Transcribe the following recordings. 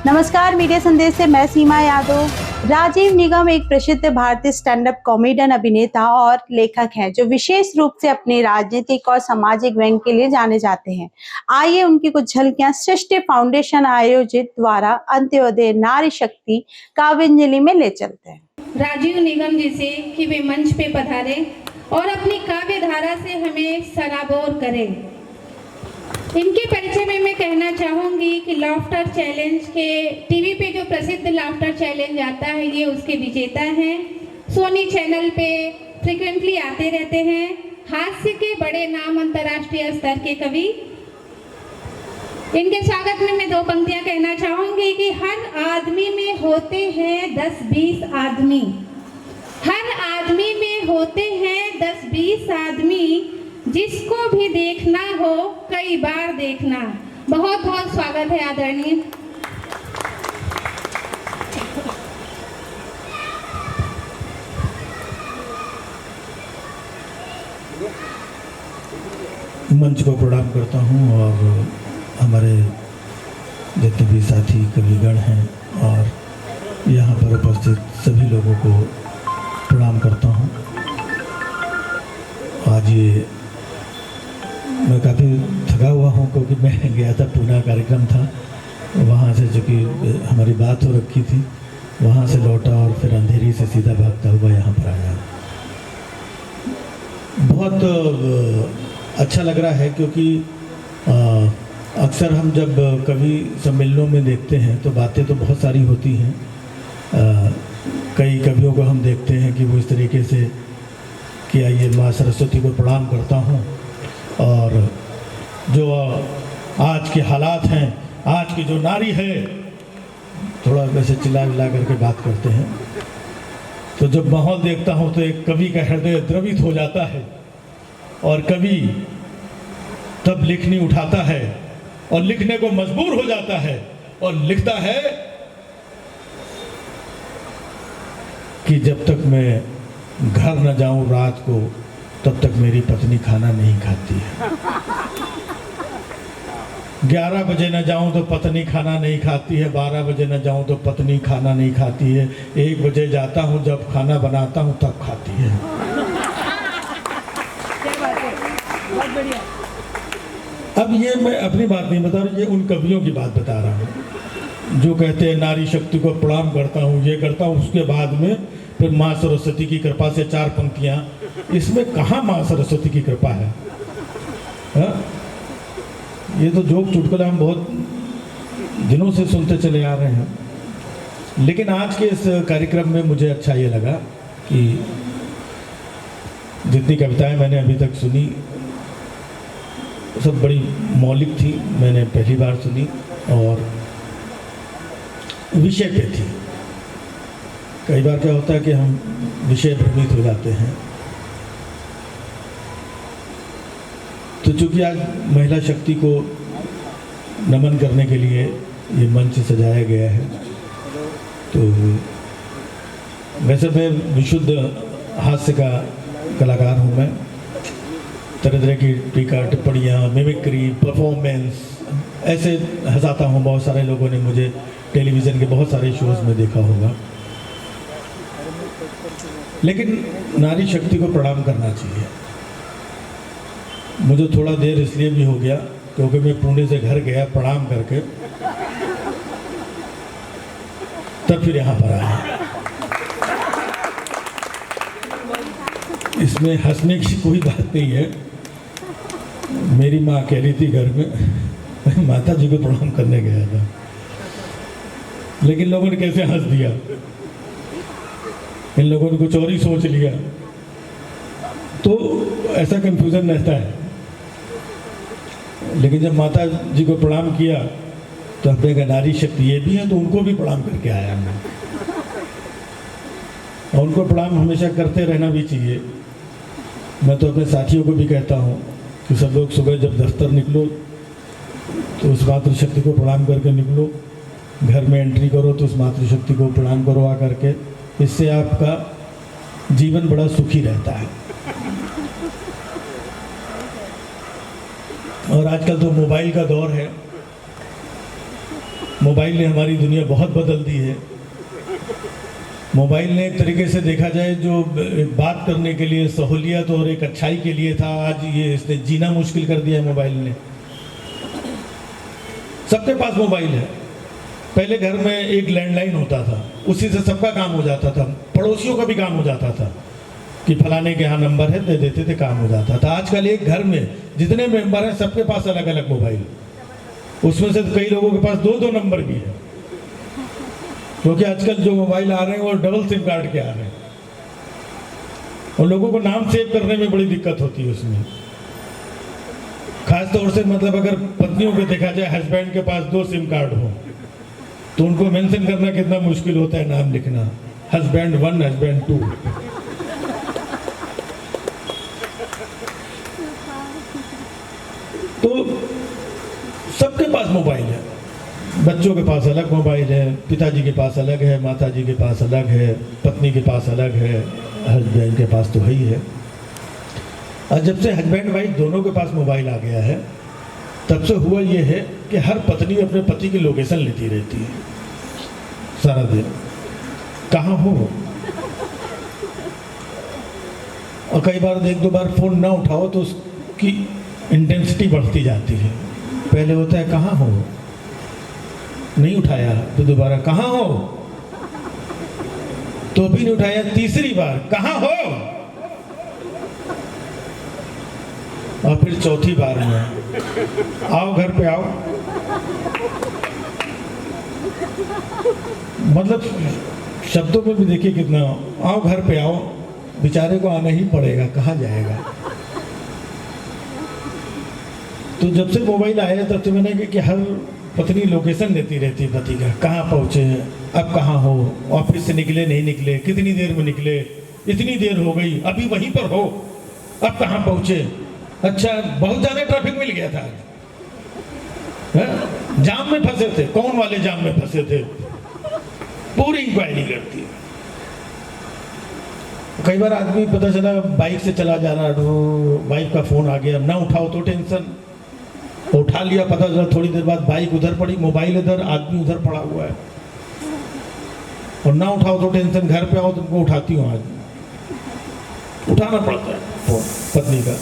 नमस्कार, मीडिया संदेश से मैं सीमा यादव। राजीव निगम एक प्रसिद्ध भारतीय स्टैंड अप कॉमेडियन, अभिनेता और लेखक हैं जो विशेष रूप से अपने राजनीतिक और सामाजिक व्यंग्य के लिए जाने जाते हैं। आइए उनकी कुछ झलकियां सृष्टि फाउंडेशन आयोजित द्वारा अंत्योदय नारी शक्ति काव्यांजलि में ले चलते हैं। राजीव निगम जी से कि वे मंच पे पधारे और अपनी काव्य धारा से हमें सराबोर करें। इनके परिचय में मैं कहना चाहूँगी कि लाफ्टर चैलेंज के टीवी पे जो प्रसिद्ध लाफ्टर चैलेंज आता है, ये उसके विजेता हैं। सोनी चैनल पे फ्रिक्वेंटली आते रहते हैं। हास्य के बड़े नाम, अंतर्राष्ट्रीय स्तर के कवि। इनके स्वागत में मैं 2 पंक्तियाँ कहना चाहूँगी कि हर आदमी में होते हैं 10-20 आदमी, हर आदमी में होते हैं 10-20 आदमी, जिसको भी देखना हो कई बार देखना। बहुत बहुत स्वागत है आदरणीय। मंच को प्रणाम करता हूं और हमारे जितने भी साथी कविगण हैं और यहाँ पर उपस्थित सभी लोगों को प्रणाम करता हूं। आज ये मैं काफ़ी थका हुआ हूँ क्योंकि मैं गया था, पूना कार्यक्रम था, वहाँ से चूँकि हमारी बात हो रखी थी, वहाँ से लौटा और फिर अंधेरी से सीधा भागता हुआ यहाँ पर आया। बहुत अच्छा लग रहा है क्योंकि अक्सर हम जब कवि सम्मेलनों में देखते हैं तो बातें तो बहुत सारी होती हैं। कई कवियों को हम देखते हैं कि वो इस तरीके से कि आइए माँ सरस्वती को प्रणाम करता हूँ, और जो आज के हालात हैं, आज की जो नारी है, थोड़ा वैसे चिल्ला विला करके बात करते हैं। तो जब माहौल देखता हूँ तो एक कवि का हृदय द्रवित हो जाता है और कवि तब लिखनी उठाता है और लिखने को मजबूर हो जाता है और लिखता है कि जब तक मैं घर न जाऊं रात को तब तक मेरी पत्नी खाना नहीं खाती है। 11 बजे न जाऊं तो पत्नी खाना नहीं खाती है, 12 बजे न जाऊं तो पत्नी खाना नहीं खाती है, 1 बजे जाता हूं जब खाना बनाता हूं तब खाती है। अब ये मैं अपनी बात नहीं बता रहा, ये उन कवियों की बात बता रहा हूँ जो कहते हैं नारी शक्ति को प्रणाम करता हूँ, ये करता हूँ, उसके बाद में फिर माँ सरस्वती की कृपा से 4 पंक्तियाँ। इसमें कहाँ माँ सरस्वती की कृपा है? हा? ये तो जोक चुटकुला हम बहुत दिनों से सुनते चले आ रहे हैं, लेकिन आज के इस कार्यक्रम में मुझे अच्छा ये लगा कि जितनी कविताएं मैंने अभी तक सुनी सब बड़ी मौलिक थी, मैंने पहली बार सुनी और विषय पे थी। कई बार क्या होता है कि हम विषय भ्रमित हो जाते हैं। तो चूंकि आज महिला शक्ति को नमन करने के लिए ये मंच सजाया गया है, तो वैसे मैं विशुद्ध हास्य का कलाकार हूँ। मैं तरह तरह की टीका टिप्पणियाँ, मिमिक्री, परफॉर्मेंस ऐसे हंसाता हूँ। बहुत सारे लोगों ने मुझे टेलीविज़न के बहुत सारे शोज़ में देखा होगा, लेकिन नारी शक्ति को प्रणाम करना चाहिए। मुझे थोड़ा देर इसलिए भी हो गया क्योंकि मैं पुणे से घर गया प्रणाम करके, तब फिर यहाँ पर आया। इसमें हंसने की कोई बात नहीं है। मेरी माँ कह रही थी घर में, माता जी को प्रणाम करने गया था, लेकिन लोगों ने कैसे हंस दिया, इन लोगों ने कुछ और ही सोच लिया, तो ऐसा कंफ्यूजन रहता है। लेकिन जब माता जी को प्रणाम किया तो अपने का नारी शक्ति ये भी है, तो उनको भी प्रणाम करके आया मैं। और उनको प्रणाम हमेशा करते रहना भी चाहिए। मैं तो अपने साथियों को भी कहता हूँ कि सब लोग सुबह जब दफ्तर निकलो तो उस मातृशक्ति को प्रणाम करके निकलो, घर में एंट्री करो तो उस मातृशक्ति को प्रणाम करो आ करके। इससे आपका जीवन बड़ा सुखी रहता है। और आजकल तो मोबाइल का दौर है, मोबाइल ने हमारी दुनिया बहुत बदल दी है। मोबाइल ने एक तरीके से देखा जाए जो बात करने के लिए सहूलियत और एक अच्छाई के लिए था, आज ये इसने जीना मुश्किल कर दिया है। मोबाइल ने, सबके पास मोबाइल है। पहले घर में एक लैंडलाइन होता था, उसी से सबका काम हो जाता था, पड़ोसियों का भी काम हो जाता था कि फलाने के यहाँ नंबर है, दे देते थे, काम हो जाता था। आजकल एक घर में जितने मेंबर हैं सबके पास अलग अलग मोबाइल, उसमें से कई लोगों के पास 2-2 नंबर भी है, क्योंकि आजकल जो मोबाइल आ रहे हैं वो डबल सिम कार्ड के आ रहे हैं और लोगों को नाम सेव करने में बड़ी दिक्कत होती है उसमें। खास तौर से मतलब अगर पत्नियों को देखा जाए, हस्बैंड के पास 2 सिम कार्ड हो तो उनको मेंशन करना कितना मुश्किल होता है, नाम लिखना, हस्बैंड 1, हस्बैंड 2। तो सबके पास मोबाइल है, बच्चों के पास अलग मोबाइल है, पिताजी के पास अलग है, माताजी के पास अलग है, पत्नी के पास अलग है, हस्बैंड के पास तो है ही है। और जब से हस्बैंड वाइफ दोनों के पास मोबाइल आ गया है, तब से हुआ ये है कि हर पत्नी अपने पति की लोकेशन लेती रहती है सारा दिन, कहाँ हो। और कई बार 1-2 बार फ़ोन ना उठाओ तो उसकी इंटेंसिटी बढ़ती जाती है। पहले होता है कहाँ हो, नहीं उठाया तो दोबारा कहाँ हो, तो भी नहीं उठाया, तीसरी बार कहाँ हो, और फिर चौथी बार में आओ घर पे आओ। मतलब शब्दों में भी देखिए कितना, आओ घर पे आओ, बेचारे को आना ही पड़ेगा, कहाँ जाएगा। तो जब से मोबाइल आया तब से मैंने कि हर पत्नी लोकेशन देती रहती है पति का, कहाँ पहुँचे, अब कहाँ हो, ऑफिस से निकले नहीं निकले, कितनी देर में निकले, इतनी देर हो गई, अभी वहीं पर हो, अब कहाँ पहुँचे, अच्छा बहुत ज़्यादा ट्रैफिक मिल गया था, जाम में फंसे थे, कौन वाले जाम में फंसे थे, पूरी इंक्वायरी करती है। कई बार आदमी पता चला बाइक से चला जा रहा, वाइफ का फ़ोन आ गया, ना उठाओ तो टेंशन, उठा लिया, पता चला थोड़ी देर बाद बाइक उधर पड़ी, मोबाइल इधर, आदमी उधर पड़ा हुआ है, और ना उठाओ तो टेंशन, घर पे आओ तुमको उठाती हूँ, आज उठाना पड़ता है फोन पत्नी का।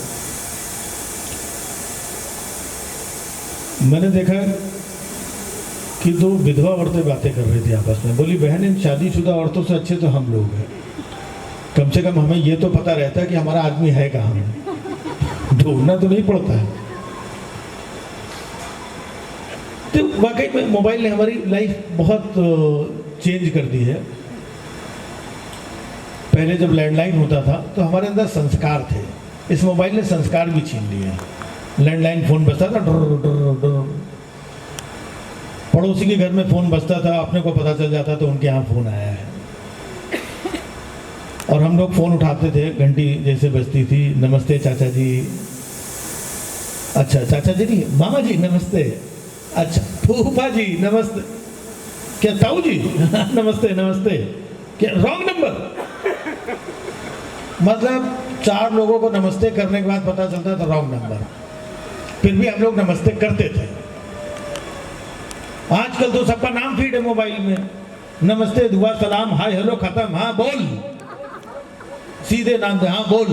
मैंने देखा कि 2 विधवा औरतें बातें कर रही थी आपस में, बोली बहन इन शादीशुदा औरतों से अच्छे तो हम लोग हैं, कम से कम हमें ये तो पता रहता है कि हमारा आदमी है कहाँ में, ढूंढना तो नहीं पड़ता है। तो वाकई में मोबाइल ने हमारी लाइफ बहुत चेंज कर दी है। पहले जब लैंडलाइन होता था तो हमारे अंदर संस्कार थे, इस मोबाइल ने संस्कार भी छीन लिए हैं। लैंडलाइन फ़ोन बजता था, डर डर डर, पड़ोसी के घर में फ़ोन बजता था, अपने को पता चल जाता तो उनके यहाँ फ़ोन आया है, और हम लोग फ़ोन उठाते थे, घंटी जैसे बजती थी, नमस्ते चाचा जी, अच्छा चाचा जी नहीं, मामा जी नमस्ते, अच्छा फूफा जी नमस्ते, क्या ताऊ जी नमस्ते नमस्ते, क्या रॉन्ग नंबर। मतलब 4 लोगों को नमस्ते करने के बाद पता चलता था रॉन्ग नंबर, फिर भी हम लोग नमस्ते करते थे। आजकल तो सबका नाम फीड है मोबाइल में, नमस्ते, दुआ, सलाम, हाय हेलो खत्म, हाँ बोल, सीधे नाम दे, हाँ बोल।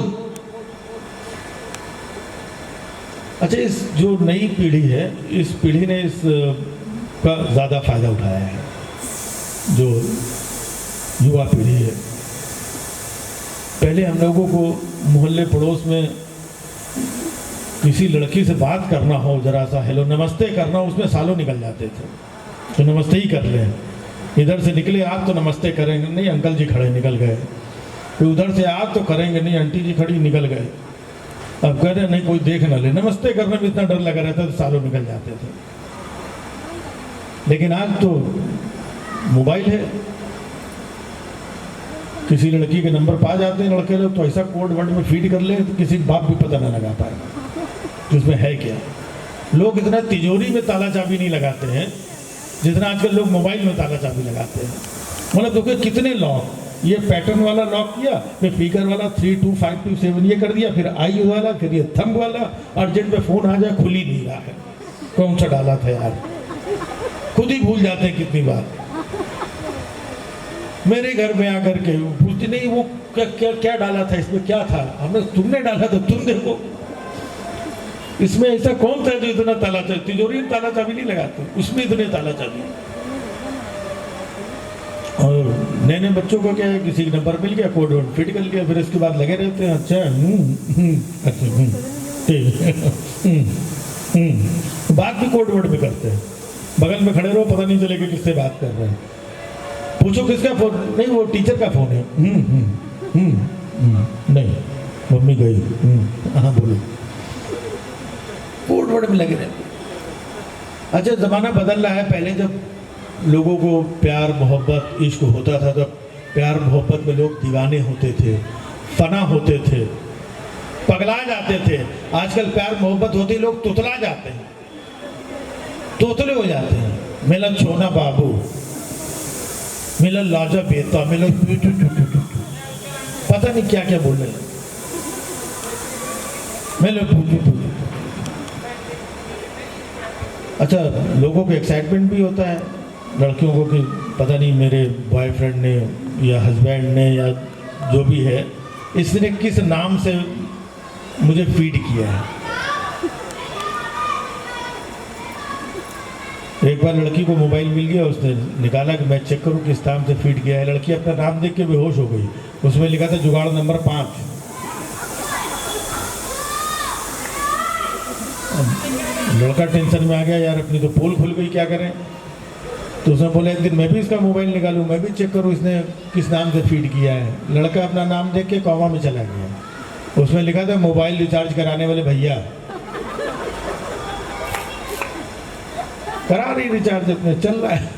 अच्छा, इस जो नई पीढ़ी है, इस पीढ़ी ने इस का ज़्यादा फायदा उठाया है, जो युवा पीढ़ी है। पहले हम लोगों को मोहल्ले पड़ोस में किसी लड़की से बात करना हो, जरा सा हेलो नमस्ते करना हो, उसमें सालों निकल जाते थे, तो नमस्ते ही कर लें। इधर से निकले आप तो नमस्ते करेंगे नहीं, अंकल जी खड़े, निकल गए। फिर उधर से आप तो करेंगे नहीं, आंटी जी खड़ी, निकल गए। अब कह रहे नहीं कोई देख ना ले, नमस्ते करने में इतना डर लगा रहता तो सालों निकल जाते थे। लेकिन आज तो मोबाइल है, किसी लड़की के नंबर पा जाते हैं लड़के लोग, तो ऐसा कोड वर्ड में फीड कर ले तो किसी बाप भी पता ना लगा पाए कि उसमें है क्या। लोग इतना तिजोरी में ताला चाबी नहीं लगाते हैं जितना आजकल लोग मोबाइल में ताला चाबी लगाते हैं। मतलब देखो कितने लॉक, ये पैटर्न वाला लॉक किया, फिर फिगर वाला 3 2 5 2 7 ये कर दिया, फिर आई वाला, फिर ये थंब वाला, अर्जेंट में फ़ोन आ जाए, खुल ही नहीं रहा है, कौन सा डाला था यार। खुद ही भूल जाते हैं कितनी बार। मेरे घर में आकर के पूछती नहीं वो क्या क्या क्या डाला था, इसमें क्या था, हमने तुमने डाला था, तुम देखो इसमें ऐसा कौन था जो इतना ताला चाबी, तिजोरी में ताला चाबी नहीं लगाते, उसमें इतने ताला चाबी। और नए नए बच्चों को क्या है, किसी का नंबर मिल गया, कोड वर्ड फिट कर लिया, फिर इसके बाद लगे रहते हैं अच्छा बात भी कोड वर्ड में करते हैं। बगल में खड़े रहो, पता नहीं चलेगा किससे बात कर रहे हैं। पूछो किसका फोन, नहीं वो टीचर का फोन है। नहीं मम्मी गई। हाँ बोलो, कोड वर्ड में लगे रहते। अच्छा जमाना बदल रहा है। पहले जब लोगों को प्यार मोहब्बत इश्क होता था, तब प्यार मोहब्बत में लोग दीवाने होते थे, फना होते थे, पगला जाते थे। आजकल प्यार मोहब्बत होती लोग तुतला जाते हैं, तोतले हो जाते हैं। मेरा छोना बाबू, मेरा लाजा बेटा, मेरा पता नहीं क्या क्या बोलने लगे, मेरा। अच्छा लोगों को एक्साइटमेंट भी होता है लड़कियों को कि पता नहीं मेरे बॉयफ्रेंड ने या हस्बैंड ने या जो भी है इसने किस नाम से मुझे फीड किया है। एक बार लड़की को मोबाइल मिल गया, उसने निकाला कि मैं चेक करूं किस नाम से फीड किया है। लड़की अपना नाम देख के बेहोश हो गई। उसमें लिखा था जुगाड़ नंबर 5। लड़का टेंशन में आ गया, यार अपनी तो पोल खुल गई, क्या करें। तो उसने बोला एक दिन मैं भी इसका मोबाइल निकालूं, मैं भी चेक करूं इसने किस नाम से फीड किया है। लड़का अपना नाम देख के कॉमा में चला गया। उसमें लिखा था मोबाइल रिचार्ज कराने वाले भैया। करा रही रिचार्ज, अपने चल रहा है।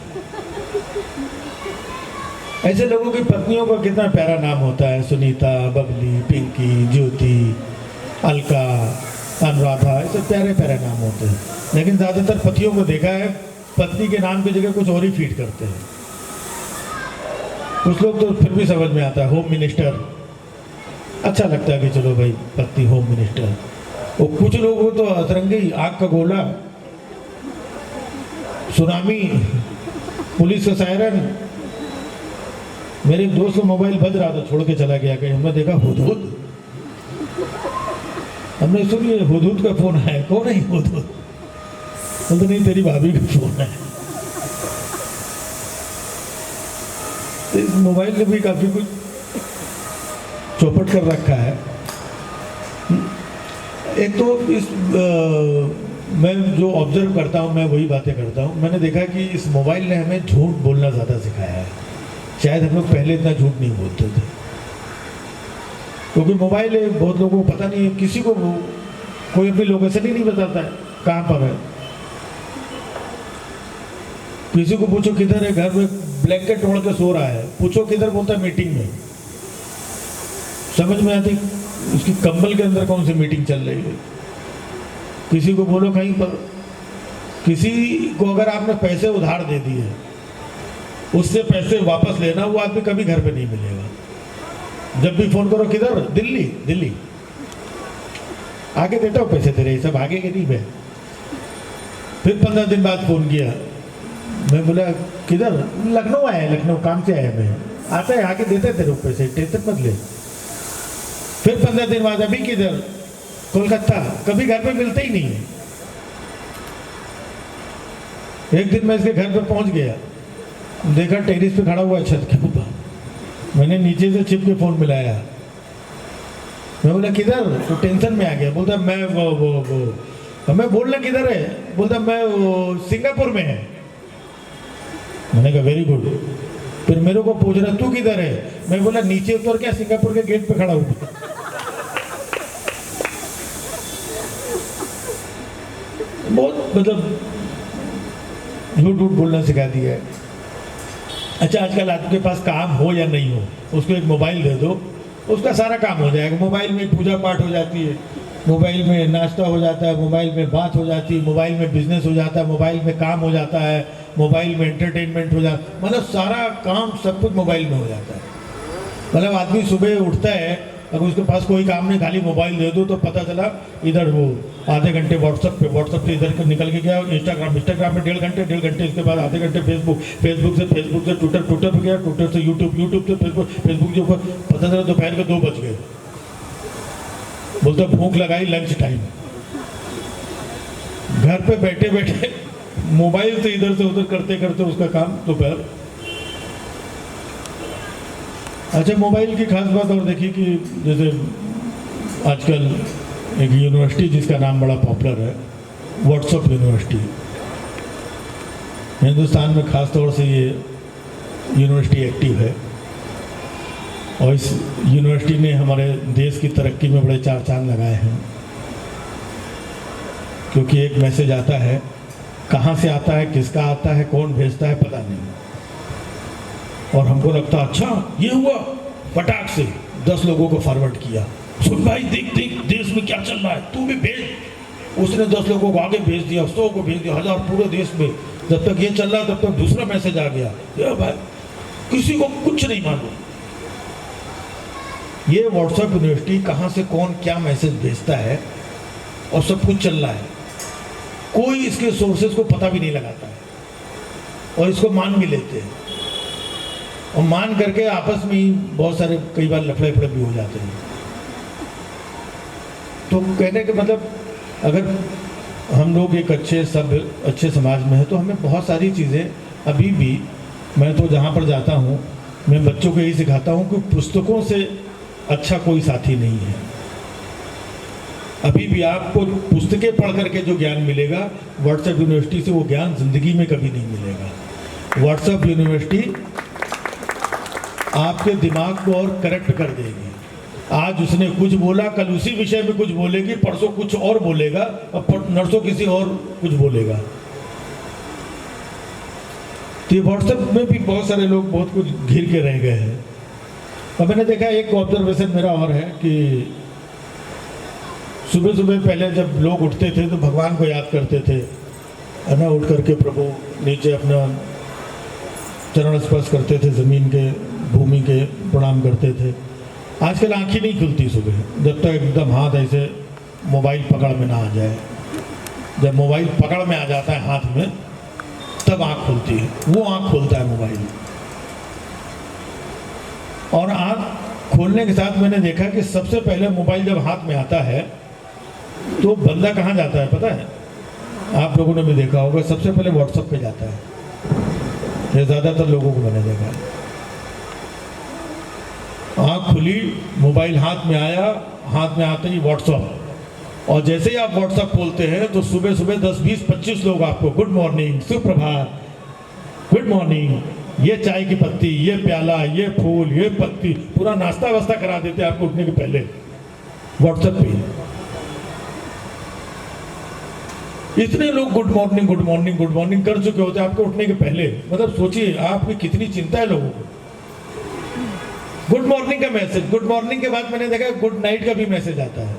ऐसे लोगों की पत्नियों का कितना प्यारा नाम होता है, सुनीता, बबली, पिंकी, ज्योति, अलका, अनुराधा, ऐसे प्यारे प्यारे नाम होते हैं। लेकिन ज़्यादातर पतियों को देखा है पत्नी के नाम की जगह कुछ और ही फीड करते हैं। कुछ लोग तो फिर भी समझ में आता है, होम मिनिस्टर, अच्छा लगता है कि चलो भाई पत्नी होम मिनिस्टर। और कुछ लोगों को तो अतरंगी, आग का गोला, सुनामी, पुलिस का सायरन। मेरे एक दोस्त का मोबाइल बज रहा था, छोड़ के चला गया कहीं, हमने देखा हुदहुद। हमने सुनिए हुदहुद का फोन है, कौन है हुदहुद? तो नहीं तेरी भाभी का फोन है। तो इस मोबाइल ने भी काफी कुछ चौपट कर रखा है। एक तो इस मैं जो ऑब्जर्व करता हूँ, मैं वही बातें करता हूँ। मैंने देखा कि इस मोबाइल ने हमें झूठ बोलना ज़्यादा सिखाया है। शायद हम लोग पहले इतना झूठ नहीं बोलते थे, क्योंकि मोबाइल है, बहुत लोगों को पता नहीं है, किसी को कोई अपनी लोकेशन ही नहीं बताता है कहाँ पर है। किसी को पूछो किधर है, घर में ब्लैंकेट ओढ़ के सो रहा है, पूछो किधर, बोलता है मीटिंग में। समझ में आती उसकी कंबल के अंदर कौन सी मीटिंग चल रही है। किसी को बोलो कहीं पर, किसी को अगर आपने पैसे उधार दे दिए, उससे पैसे वापस लेना, वो आदमी कभी घर पे नहीं मिलेगा। जब भी फोन करो किधर, दिल्ली, दिल्ली, आगे देता हूँ पैसे तेरे, सब आगे के नहीं मैं। फिर 15 दिन बाद फोन किया, मैं बोला किधर, लखनऊ आया, लखनऊ काम से आया मैं, आता है आके देते तेरे पैसे, टेंशन मत ले। फिर 15 दिन बाद, अभी किधर, कोलकाता, कभी घर पे मिलते ही नहीं है। एक दिन मैं इसके घर पे पहुंच गया, देखा टेरिस पे खड़ा हुआ छत के ऊपर। मैंने नीचे से छिप के फोन मिलाया, मैं बोला किधर, तो टेंशन में आ गया। बोलता मैं वो मैं बोलना किधर है, बोलता मैं वो सिंगापुर में है। मैंने कहा वेरी गुड। फिर मेरे को पूछ रहा तू किधर है, मैं बोला नीचे उतर क्या, सिंगापुर के गेट पे खड़ा हुआ। बहुत मतलब झूठ झूठ बोलना सिखा दिया है। अच्छा आजकल आपके पास काम हो या नहीं हो, उसको एक मोबाइल दे दो, उसका सारा काम हो जाएगा। मोबाइल में पूजा पाठ हो जाती है, मोबाइल में नाश्ता हो जाता है, मोबाइल में बात हो जाती है, मोबाइल में बिजनेस हो जाता है, मोबाइल में काम हो जाता है, मोबाइल में एंटरटेनमेंट हो जाता है। मतलब सारा काम सब कुछ मोबाइल में हो जाता है। मतलब आदमी सुबह उठता है, अगर उसके पास कोई काम नहीं, खाली मोबाइल दे दो तो पता चला इधर वो आधे घंटे व्हाट्सअप से इधर का निकल के गया, इंस्टाग्राम में 1.5 घंटे, इसके बाद आधे घंटे फेसबुक से ट्विटर पे गया, ट्विटर से यूट्यूब से फेसबुक के ऊपर, पता चला दोपहर के 2 बज गए। बोलता भूख लगाई, लंच टाइम। घर पे बैठे बैठे मोबाइल से इधर से उधर करते करते उसका काम दोपहर। अच्छा, मोबाइल की खास बात और देखिए कि जैसे आजकल एक यूनिवर्सिटी जिसका नाम बड़ा पॉपुलर है, व्हाट्सएप यूनिवर्सिटी, हिंदुस्तान में खास तौर से ये यूनिवर्सिटी एक्टिव है और इस यूनिवर्सिटी ने हमारे देश की तरक्की में बड़े 4 चांद लगाए हैं। क्योंकि एक मैसेज आता है, कहाँ से आता है, किसका आता है, कौन भेजता है, पता नहीं, और हमको लगता अच्छा ये हुआ, फटाक से 10 लोगों को फॉरवर्ड किया, सुन भाई देख देश में क्या चल रहा है, तू भी भेज। उसने 10 लोगों को आगे भेज दिया, 100 को भेज दिया, 1000 पूरे देश में। जब तक ये चल रहा तब तक दूसरा मैसेज आ गया, ये भाई किसी को कुछ नहीं मालूम। ये व्हाट्सएप यूनिवर्सिटी कहाँ से कौन क्या मैसेज भेजता है और सब कुछ चल रहा है, कोई इसके सोर्सेज को पता भी नहीं लगाता है और इसको मान भी लेते हैं, और मान करके आपस में ही बहुत सारे कई बार लफड़े भी हो जाते हैं। तो कहने के मतलब, अगर हम लोग एक अच्छे समाज में है तो हमें बहुत सारी चीज़ें अभी भी, मैं तो जहाँ पर जाता हूँ मैं बच्चों को यही सिखाता हूँ कि पुस्तकों से अच्छा कोई साथी नहीं है। अभी भी आपको पुस्तकें पढ़ करके जो ज्ञान मिलेगा, व्हाट्सएप यूनिवर्सिटी से वो ज्ञान जिंदगी में कभी नहीं मिलेगा। व्हाट्सएप यूनिवर्सिटी आपके दिमाग को और करेक्ट कर देगी। आज उसने कुछ बोला, कल उसी विषय में कुछ बोलेगी, परसों कुछ और बोलेगा और नरसों किसी और कुछ बोलेगा। तो व्हाट्सएप में भी बहुत सारे लोग बहुत कुछ घिर के रह गए हैं। और मैंने देखा, एक ऑब्जर्वेशन मेरा और है कि सुबह सुबह पहले जब लोग उठते थे तो भगवान को याद करते थे, है ना, उठ करके प्रभु नीचे अपना चरण स्पर्श करते थे, ज़मीन के भूमि के प्रणाम करते थे। आजकल आँखें नहीं खुलती सुबह जब तक एकदम हाथ ऐसे मोबाइल पकड़ में ना आ जाए। जब मोबाइल पकड़ में आ जाता है हाथ में, तब आँख खुलती है, वो आँख खोलता है मोबाइल। और आँख खोलने के साथ मैंने देखा कि सबसे पहले मोबाइल जब हाथ में आता है तो बंदा कहाँ जाता है पता है? आप लोगों ने भी देखा होगा, सबसे पहले व्हाट्सएप पे जाता है। ये ज़्यादातर लोगों को मैंने देखा है। आँख खुली, मोबाइल हाथ में आया, हाथ में आते ही व्हाट्सएप, और जैसे ही आप व्हाट्सएप खोलते हैं तो सुबह सुबह 10, 20, 25 लोग आपको गुड मॉर्निंग, सुप्रभात, गुड मॉर्निंग, ये चाय की पत्ती, ये प्याला, ये फूल, ये पत्ती, पूरा नाश्ता वास्ता करा देते हैं आपको उठने के पहले व्हाट्सएप पे। इतने लोग good morning good morning good morning कर चुके होते हैं आपको उठने के पहले। मतलब सोचिए आपकी कितनी चिंता है लोगों को। गुड मॉर्निंग का मैसेज, गुड मॉर्निंग के बाद मैंने देखा गुड नाइट का भी मैसेज आता है।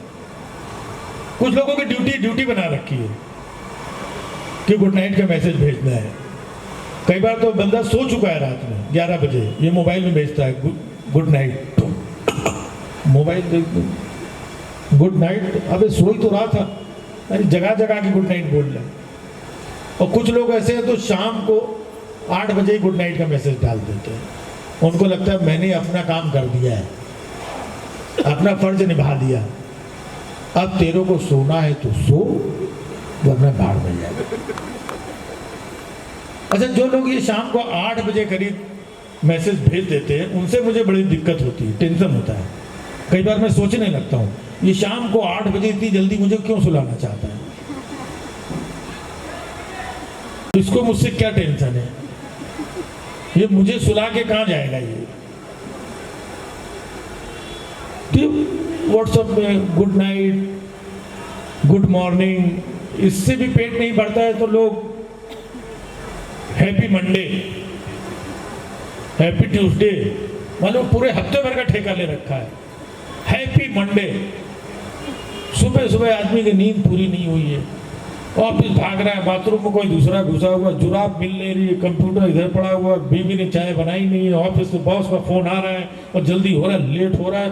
कुछ लोगों की ड्यूटी बना रखी है कि गुड नाइट का मैसेज भेजना है। कई बार तो बंदा सो चुका है रात में 11 बजे, ये मोबाइल में भेजता है good night, mobile good night, अबे सो ही तो रहा था, अरे जगह जगह की गुड नाइट बोल रहे हैं। और कुछ लोग ऐसे हैं तो शाम को 8 बजे ही गुड नाइट का मैसेज डाल देते हैं। उनको लगता है मैंने अपना काम कर दिया है, अपना फर्ज निभा दिया, अब तेरे को सोना है तो सो, वरना भाड़ में जाएगा। अच्छा, जो लोग ये शाम को 8 बजे करीब मैसेज भेज देते हैं उनसे मुझे बड़ी दिक्कत होती है, टेंशन होता है। कई बार मैं सोचने लगता हूँ ये शाम को 8 बजे इतनी जल्दी मुझे क्यों सुलाना चाहता है, इसको मुझसे क्या टेंशन है, ये मुझे सुला के कहाँ जाएगा। ये व्हाट्सएप में गुड नाइट, गुड मॉर्निंग, इससे भी पेट नहीं भरता है तो लोग हैप्पी मंडे, हैप्पी ट्यूसडे, मतलब पूरे हफ्ते भर का ठेका ले रखा है। हैप्पी मंडे, सुबह सुबह आदमी की नींद पूरी नहीं हुई है, ऑफिस भाग रहा है, बाथरूम में कोई दूसरा घुसा हुआ, जुराब मिल नहीं रही है, कंप्यूटर इधर पड़ा हुआ, बीवी ने चाय बनाई नहीं है, ऑफिस से बॉस का फोन आ रहा है और जल्दी हो रहा है, लेट हो रहा है।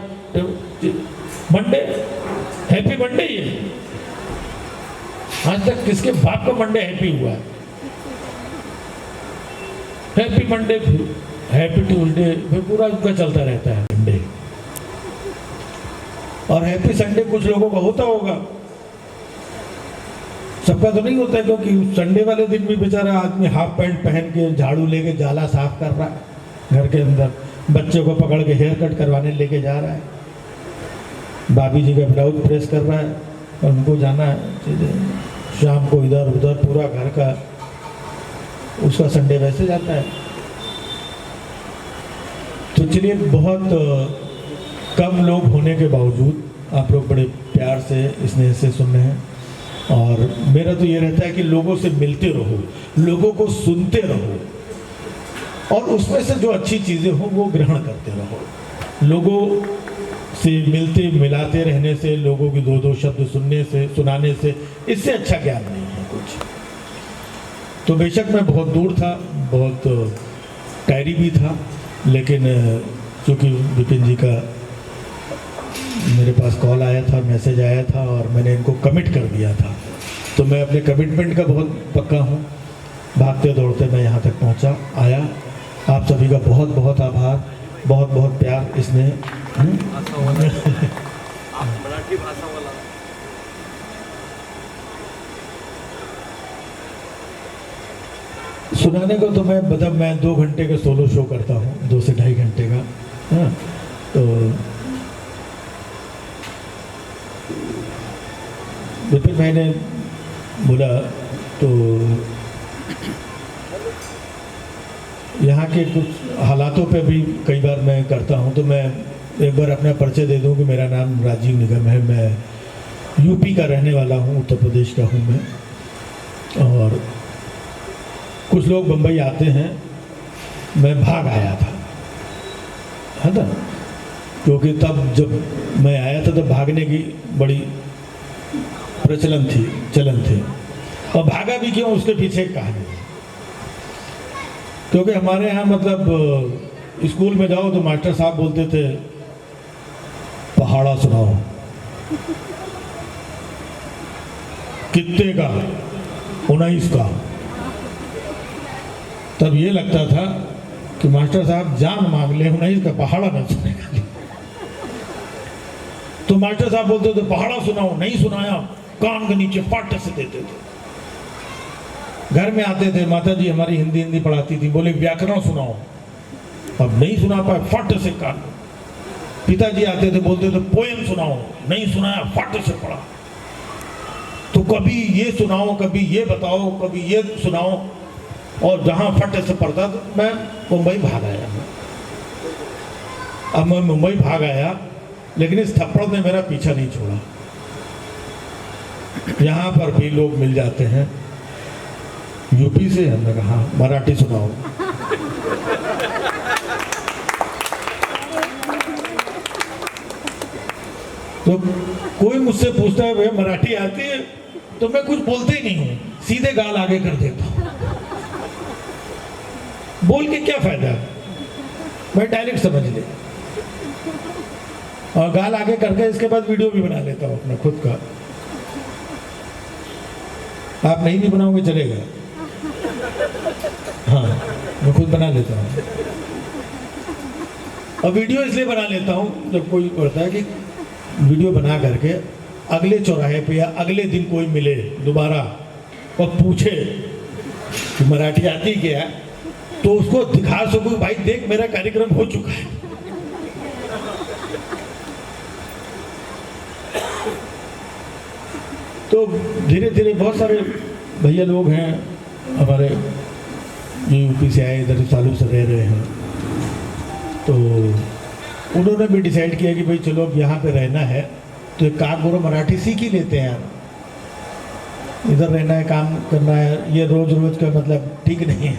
मंडे, हैप्पी मंडे ये। आज तक किसके बाप का मंडे हैप्पी हुआ है? हैप्पी मंडे, हैप्पी ट्यूसडे, फिर पूरा उनका चलता रहता है मंडे। और हैप्पी संडे कुछ लोगों का होता होगा, सबका तो नहीं होता है, क्योंकि संडे वाले दिन भी बेचारा आदमी हाफ पैंट पहन के झाड़ू लेके जाला साफ कर रहा है घर के अंदर, बच्चे को पकड़ के हेयर कट करवाने लेके जा रहा है, भाभी जी का ब्लाउज प्रेस कर रहा है, और उनको जाना है शाम को इधर उधर, पूरा घर का उसका संडे वैसे जाता है। तो चलिए, बहुत कम लोग होने के बावजूद आप लोग बड़े प्यार से स्नेह से सुन रहे हैं, और मेरा तो ये रहता है कि लोगों से मिलते रहो, लोगों को सुनते रहो, और उसमें से जो अच्छी चीज़ें हों वो ग्रहण करते रहो। लोगों से मिलते मिलाते रहने से, लोगों की दो दो शब्द सुनने से, सुनाने से, इससे अच्छा ज्ञान नहीं है कुछ। तो बेशक मैं बहुत दूर था, बहुत टायरी भी था, लेकिन चूँकि विपिन जी का मेरे पास कॉल आया था, मैसेज आया था, और मैंने इनको कमिट कर दिया था, तो मैं अपने कमिटमेंट का बहुत पक्का हूँ। भागते दौड़ते मैं यहाँ तक पहुँचा आया। आप सभी का बहुत बहुत आभार, बहुत बहुत प्यार। इसने मराठी भाषा वाला सुनाने को तो मैं 2 घंटे का सोलो शो करता हूँ, 2 से 2.5 घंटे का। हाँ, तो फिर मैंने बोला, तो यहाँ के कुछ हालातों पे भी कई बार मैं करता हूँ, तो मैं एक बार अपना परिचय दे दूँ कि मेरा नाम राजीव निगम है, मैं यूपी का रहने वाला हूँ, उत्तर प्रदेश का हूँ मैं। और कुछ लोग बम्बई आते हैं, मैं भाग आया था, है ना, क्योंकि तब जब मैं आया था तब भागने की बड़ी प्रचलन थी, चलन थी। और भागा भी क्यों, उसके पीछे एक कहानी है। क्योंकि हमारे यहाँ मतलब स्कूल में जाओ तो मास्टर साहब बोलते थे, पहाड़ा सुनाओ। कितने का? 19 का। तब ये लगता था कि मास्टर साहब जान मांग ले, 19 का पहाड़ा न सुनेगा। तो मास्टर साहब बोलते थे पहाड़ा सुनाओ, नहीं सुनाया कान के नीचे पाटे से देते थे। घर में आते थे, माता जी हमारी हिंदी पढ़ाती थी, बोले व्याकरण सुनाओ, अब नहीं सुना पाए, फट से कान। पिताजी आते थे, बोलते थे पोएम सुनाओ, नहीं सुनाया, फट से पढ़ा। तो कभी ये सुनाओ, कभी ये बताओ, कभी ये सुनाओ, और जहाँ फट से पढ़ता तो मैं मुंबई भाग आया। अब मैं मुंबई भाग आया, लेकिन इस थप्पड़ ने मेरा पीछा नहीं छोड़ा। यहाँ पर भी लोग मिल जाते हैं यूपी से, हमने कहा मराठी सुनाओ। तो कोई मुझसे पूछता है भैया मराठी आती है, तो मैं कुछ बोलते ही नहीं हूँ, सीधे गाल आगे कर देता हूँ। बोल के क्या फायदा, मैं डायरेक्ट समझ ले, और गाल आगे करके इसके बाद वीडियो भी बना लेता हूँ अपना खुद का। आप नहीं भी बनाओगे चलेगा, हाँ मैं खुद बना लेता हूँ। और वीडियो इसलिए बना लेता हूँ, जब कोई बोलता है कि वीडियो बना करके अगले चौराहे पे या अगले दिन कोई मिले दोबारा और पूछे कि मराठी आती क्या, तो उसको दिखा सकूं भाई देख मेरा कार्यक्रम हो चुका है। तो धीरे धीरे बहुत सारे भैया लोग हैं हमारे, ये यूपी से आए, इधर सालों से रह रहे हैं, तो उन्होंने भी डिसाइड किया कि भाई चलो अब यहाँ पे रहना है तो एक काम करो, मराठी सीख ही लेते हैं यार। इधर रहना है, काम करना है, ये रोज रोज का मतलब ठीक नहीं है,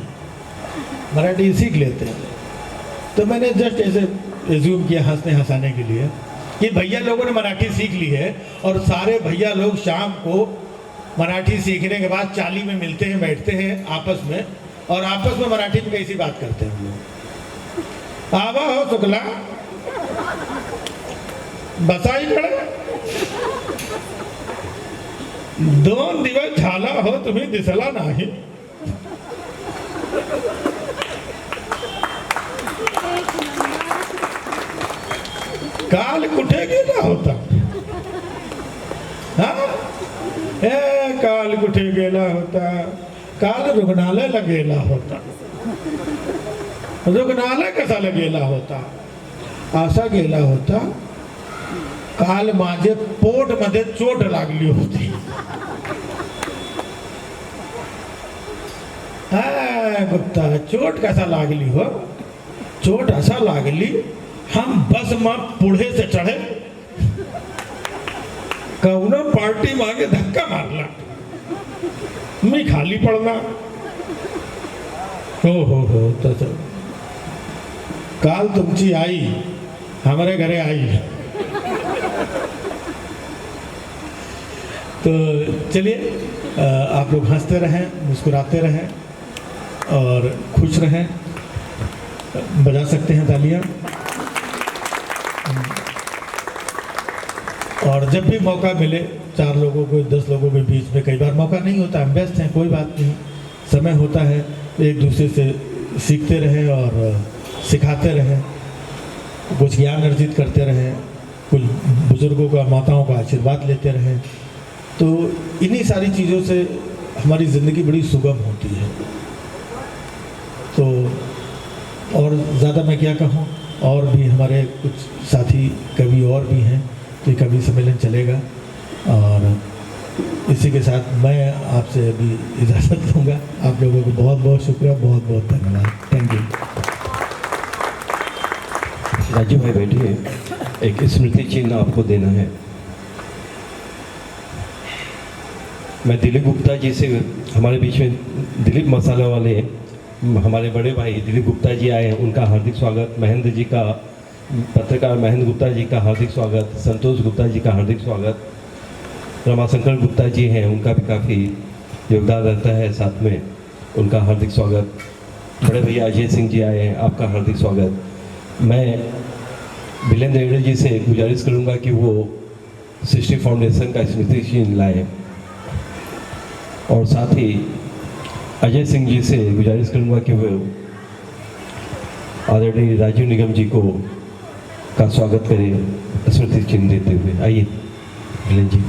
मराठी सीख लेते हैं। तो मैंने जस्ट ऐसे एज्यूम किया हंसने हंसाने के लिए कि भैया लोगों ने मराठी सीख ली है, और सारे भैया लोग शाम को मराठी सीखने के बाद चाली में मिलते हैं, बैठते हैं आपस में, और आपस में मराठी में कैसी बात करते हैं हम लोग। आवा हो शुक्ला, बसा ही खड़े, 2 दिवस झाला हो तुम्ही दिसला नाही. काल कुठे गेला होता? हा? काल कुठे गेला होता? काल रुग्णालयाला गेला होता. रुग्णालय कशाला गेला होता? असा गेला होता, काल माझे पोट मध्ये चोट लागली होती. गुप्ता, चोट कसा लागली हो? चोट असा लागली, हम बस में पुढे से चढ़े, कौनो पार्टी मागे धक्का मारला, मी खाली पडला. हो तसं. काल तुमची आई हमारे घरे आई. तो चलिए, आप लोग हंसते रहें, मुस्कुराते रहें और खुश रहें. बजा सकते हैं तालियां. और जब भी मौका मिले, 4 लोगों को 10 लोगों के बीच में, कई बार मौका नहीं होता, हम व्यस्त हैं, कोई बात नहीं, समय होता है, एक दूसरे से सीखते रहें और सिखाते रहें, कुछ ज्ञान अर्जित करते रहें, कुछ बुजुर्गों का, माताओं का आशीर्वाद लेते रहें. तो इन्हीं सारी चीज़ों से हमारी ज़िंदगी बड़ी सुगम होती है. तो और ज़्यादा मैं क्या कहूँ, और भी हमारे कुछ साथी कवि और भी हैं, तो ये कवि सम्मेलन चलेगा. और इसी के साथ मैं आपसे अभी इजाज़त दूंगा. आप लोगों को बहुत बहुत शुक्रिया, बहुत बहुत धन्यवाद. Thank you. राजू भाई बैठिए, एक स्मृति चिन्ह आपको देना है. मैं दिलीप गुप्ता जी से, हमारे बीच में दिलीप मसाला वाले हमारे बड़े भाई दिलीप गुप्ता जी आए हैं, उनका हार्दिक स्वागत. महेंद्र जी का, पत्रकार महेंद्र गुप्ता जी का हार्दिक स्वागत. संतोष गुप्ता जी का हार्दिक स्वागत. रमाशंकर गुप्ता जी हैं, उनका भी काफ़ी योगदान रहता है साथ में, उनका हार्दिक स्वागत. बड़े भैया अजय सिंह जी आए हैं, आपका हार्दिक स्वागत. मैं बिलेंद्र हेगड़े जी से गुजारिश करूंगा कि वो सृष्टि फाउंडेशन का स्मृति चिन्ह लाए. और साथ ही अजय सिंह जी से गुजारिश करूंगा कि वो आदरणीय राजीव निगम जी को का स्वागत करें स्मृति चिन्ह देते हुए. आइए बिलेंद्र जी.